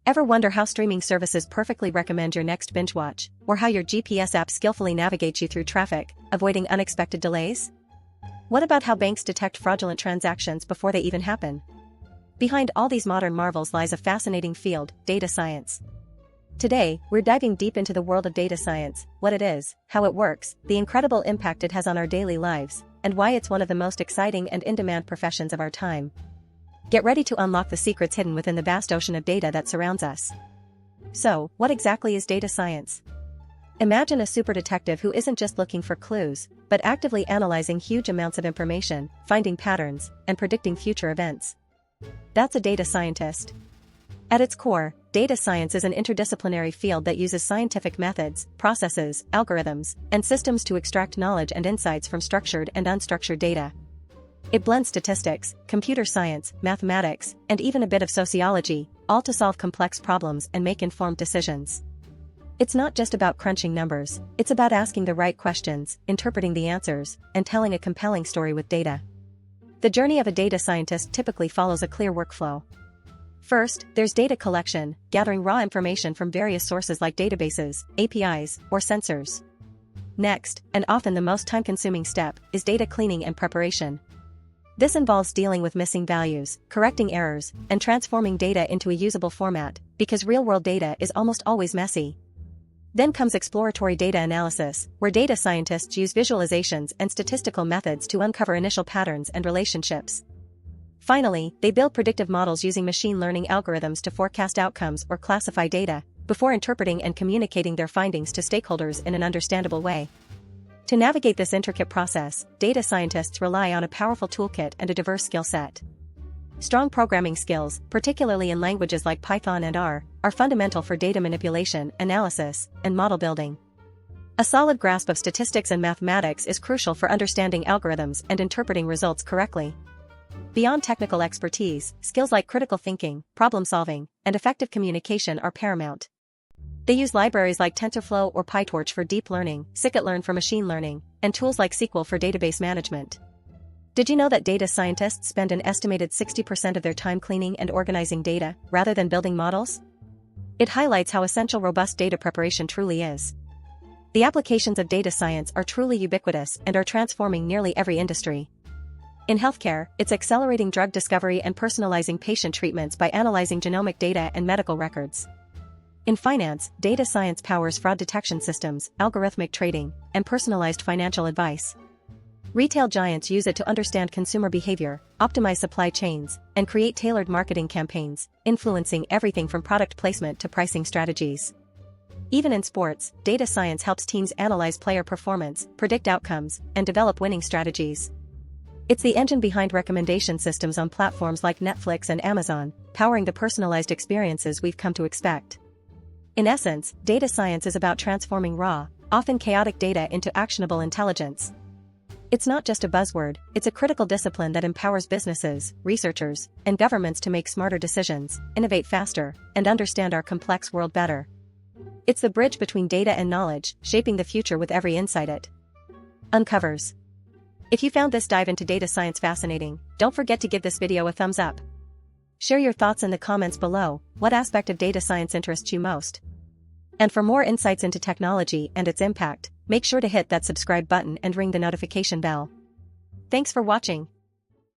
Ever wonder how streaming services perfectly recommend your next binge watch, or how your GPS app skillfully navigates you through traffic, avoiding unexpected delays? What about how banks detect fraudulent transactions before they even happen? Behind all these modern marvels lies a fascinating field, data science. Today, we're diving deep into the world of data science, what it is, how it works, the incredible impact it has on our daily lives, and why it's one of the most exciting and in-demand professions of our time. Get ready to unlock the secrets hidden within the vast ocean of data that surrounds us. So, what exactly is data science? Imagine a super detective who isn't just looking for clues, but actively analyzing huge amounts of information, finding patterns, and predicting future events. That's a data scientist. At its core, data science is an interdisciplinary field that uses scientific methods, processes, algorithms, and systems to extract knowledge and insights from structured and unstructured data. It blends statistics, computer science, mathematics, and even a bit of sociology, all to solve complex problems and make informed decisions. It's not just about crunching numbers, it's about asking the right questions, interpreting the answers, and telling a compelling story with data. The journey of a data scientist typically follows a clear workflow. First, there's data collection, gathering raw information from various sources like databases, APIs, or sensors. Next, and often the most time-consuming step, is data cleaning and preparation. This involves dealing with missing values, correcting errors, and transforming data into a usable format, because real-world data is almost always messy. Then comes exploratory data analysis, where data scientists use visualizations and statistical methods to uncover initial patterns and relationships. Finally, they build predictive models using machine learning algorithms to forecast outcomes or classify data, before interpreting and communicating their findings to stakeholders in an understandable way. To navigate this intricate process, data scientists rely on a powerful toolkit and a diverse skill set. Strong programming skills, particularly in languages like Python and R, are fundamental for data manipulation, analysis, and model building. A solid grasp of statistics and mathematics is crucial for understanding algorithms and interpreting results correctly. Beyond technical expertise, skills like critical thinking, problem-solving, and effective communication are paramount. They use libraries like TensorFlow or PyTorch for deep learning, scikit-learn for machine learning, and tools like SQL for database management. Did you know that data scientists spend an estimated 60% of their time cleaning and organizing data, rather than building models? It highlights how essential robust data preparation truly is. The applications of data science are truly ubiquitous and are transforming nearly every industry. In healthcare, it's accelerating drug discovery and personalizing patient treatments by analyzing genomic data and medical records. In finance, data science powers fraud detection systems, algorithmic trading, and personalized financial advice. Retail giants use it to understand consumer behavior, optimize supply chains, and create tailored marketing campaigns, influencing everything from product placement to pricing strategies. Even in sports, data science helps teams analyze player performance, predict outcomes, and develop winning strategies. It's the engine behind recommendation systems on platforms like Netflix and Amazon, powering the personalized experiences we've come to expect. In essence, data science is about transforming raw, often chaotic data into actionable intelligence. It's not just a buzzword, it's a critical discipline that empowers businesses, researchers, and governments to make smarter decisions, innovate faster, and understand our complex world better. It's the bridge between data and knowledge, shaping the future with every insight it uncovers. If you found this dive into data science fascinating, don't forget to give this video a thumbs up. Share your thoughts in the comments below. What aspect of data science interests you most? And for more insights into technology and its impact, make sure to hit that subscribe button and ring the notification bell. Thanks for watching.